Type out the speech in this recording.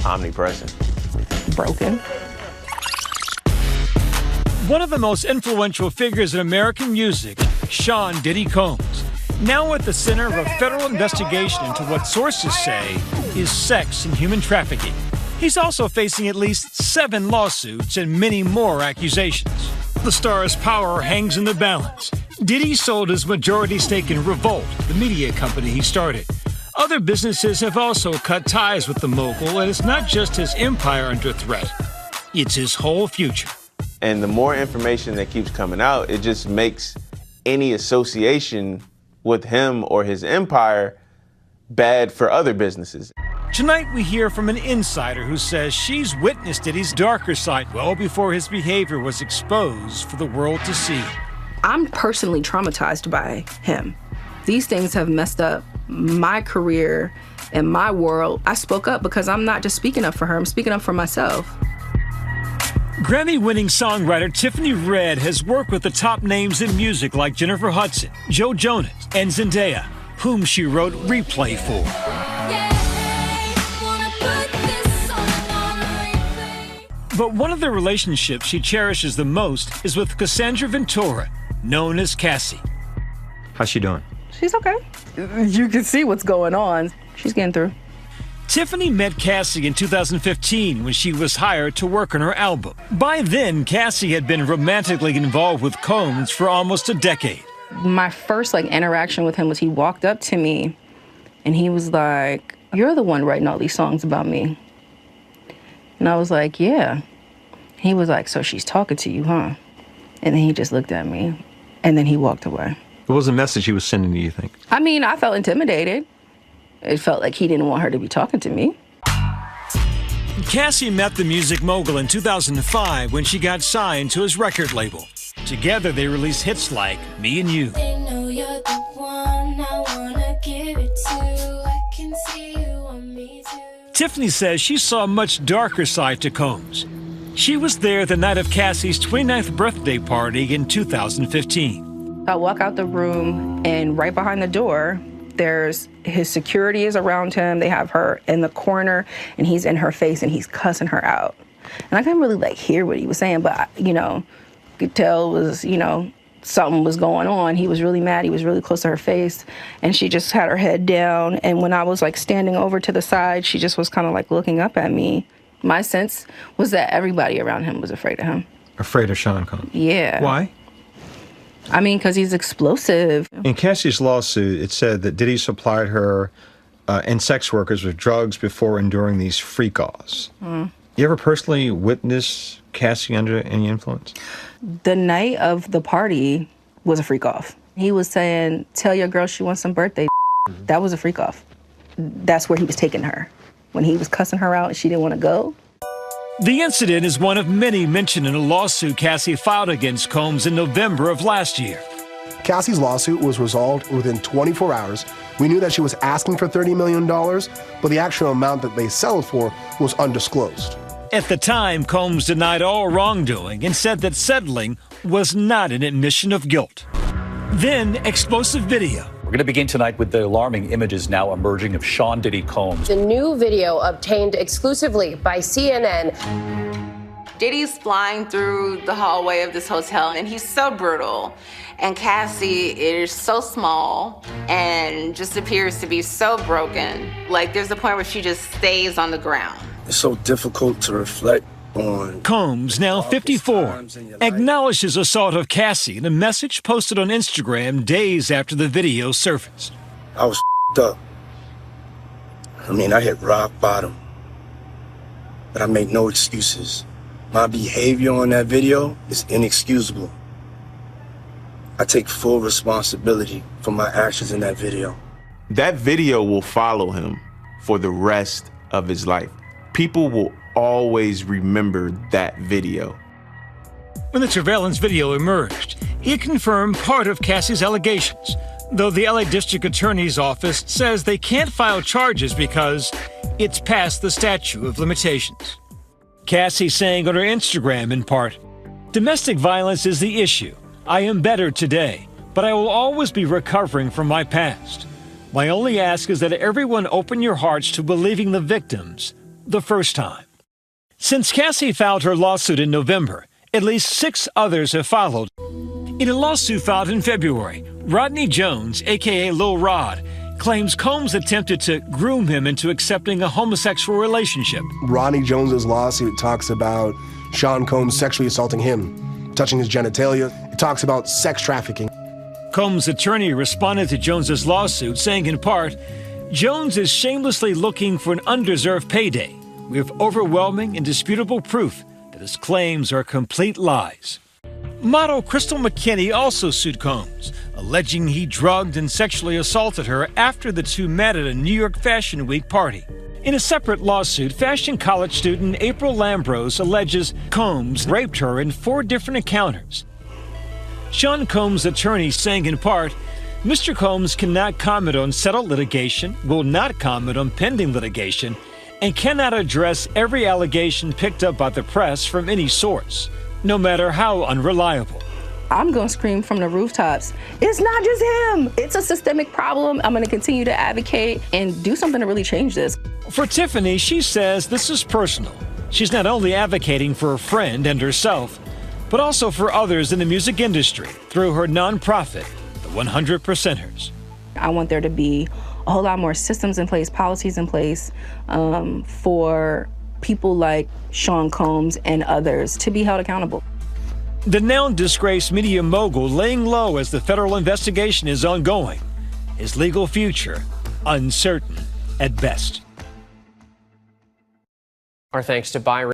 Omnipresent. Broken. One of the most influential figures in American music, Sean Diddy Combs, now at the center of a federal investigation into what sources say is sex and human trafficking. He's also facing at least 7 lawsuits and many more accusations. The star's power hangs in the balance. Diddy sold his majority stake in Revolt, the media company he started. Other businesses have also cut ties with the mogul, and it's not just his empire under threat, it's his whole future. And the more information that keeps coming out, it just makes any association with him or his empire bad for other businesses. Tonight we hear from an insider who says she's witnessed Diddy's darker side well before his behavior was exposed for the world to see. I'm personally traumatized by him. These things have messed up my career and my world. I spoke up because I'm not just speaking up for her, I'm speaking up for myself. Grammy-winning songwriter Tiffany Red has worked with the top names in music like Jennifer Hudson, Joe Jonas, and Zendaya, whom she wrote Replay for. But one of the relationships she cherishes the most is with Cassandra Ventura, known as Cassie. How's she doing? She's okay. You can see what's going on. She's getting through. Tiffany met Cassie in 2015 when she was hired to work on her album. By then, Cassie had been romantically involved with Combs for almost a decade. My first interaction with him was he walked up to me and he was like, "You're the one writing all these songs about me." And I was like, "Yeah." He was like, "So she's talking to you, huh?" And then he just looked at me and then he walked away. What was the message he was sending to you, think? I mean, I felt intimidated. It felt like he didn't want her to be talking to me. Cassie met the music mogul in 2005 when she got signed to his record label. Together, they released hits like Me and You. They know you're the one I wanna give it to. I can see you on me too. Tiffany says she saw a much darker side to Combs. She was there the night of Cassie's 29th birthday party in 2015. I walk out the room, and right behind the door, there's his security is around him. They have her in the corner, and he's in her face, and he's cussing her out. And I couldn't really hear what he was saying, but could tell it was something was going on. He was really mad. He was really close to her face, and she just had her head down. And when I was standing over to the side, she just was kind of looking up at me. My sense was that everybody around him was afraid of him. Afraid of Sean Combs? Yeah. Why? I mean, because he's explosive. In Cassie's lawsuit, it said that Diddy supplied her and sex workers with drugs before and during these freak-offs. You ever personally witness Cassie under any influence? The night of the party was a freak-off. He was saying, "Tell your girl she wants some birthday." That was a freak-off. That's where he was taking her. When he was cussing her out and she didn't want to go. The incident is one of many mentioned in a lawsuit Cassie filed against Combs in November of last year. Cassie's lawsuit was resolved within 24 hours. We knew that she was asking for $30 million, but the actual amount that they settled for was undisclosed. At the time, Combs denied all wrongdoing and said that settling was not an admission of guilt. Then, explosive video. We're going to begin tonight with the alarming images now emerging of Sean Diddy Combs. The new video obtained exclusively by CNN. Diddy's flying through the hallway of this hotel, and he's so brutal. And Cassie is so small and just appears to be so broken. There's a point where she just stays on the ground. It's so difficult to reflect on. Combs, now 54, acknowledged his assault of Cassie in a message posted on Instagram days after the video surfaced. I was up. I hit rock bottom. But I make no excuses. My behavior on that video is inexcusable. I take full responsibility for my actions in that video. That video will follow him for the rest of his life. People will always remember that video. When the surveillance video emerged, it confirmed part of Cassie's allegations, though the LA District Attorney's Office says they can't file charges because it's past the statute of limitations. Cassie saying on her Instagram, in part, "Domestic violence is the issue. I am better today, but I will always be recovering from my past. My only ask is that everyone open your hearts to believing the victims the first time. Since Cassie filed her lawsuit in November, at least 6 others have followed. In a lawsuit filed in February, Rodney Jones, a.k.a. Lil Rod, claims Combs attempted to groom him into accepting a homosexual relationship. Rodney Jones's lawsuit talks about Sean Combs sexually assaulting him, touching his genitalia. It talks about sex trafficking. Combs' attorney responded to Jones's lawsuit, saying in part, Jones is shamelessly looking for an undeserved payday. We have overwhelming, indisputable proof that his claims are complete lies. Model Crystal McKinney also sued Combs, alleging he drugged and sexually assaulted her after the two met at a New York Fashion Week party. In a separate lawsuit, fashion college student April Lambrose alleges Combs raped her in 4 different encounters. Sean Combs' attorney saying in part, Mr. Combs cannot comment on settled litigation, will not comment on pending litigation, and cannot address every allegation picked up by the press from any source, no matter how unreliable. I'm going to scream from the rooftops, it's not just him. It's a systemic problem. I'm going to continue to advocate and do something to really change this. For Tiffany, she says this is personal. She's not only advocating for a friend and herself, but also for others in the music industry through her nonprofit, the 100%ers. I want there to be a whole lot more systems in place, policies in place for people like Sean Combs and others to be held accountable. The now disgraced media mogul laying low as the federal investigation is ongoing. His legal future uncertain at best. Our thanks to Byron.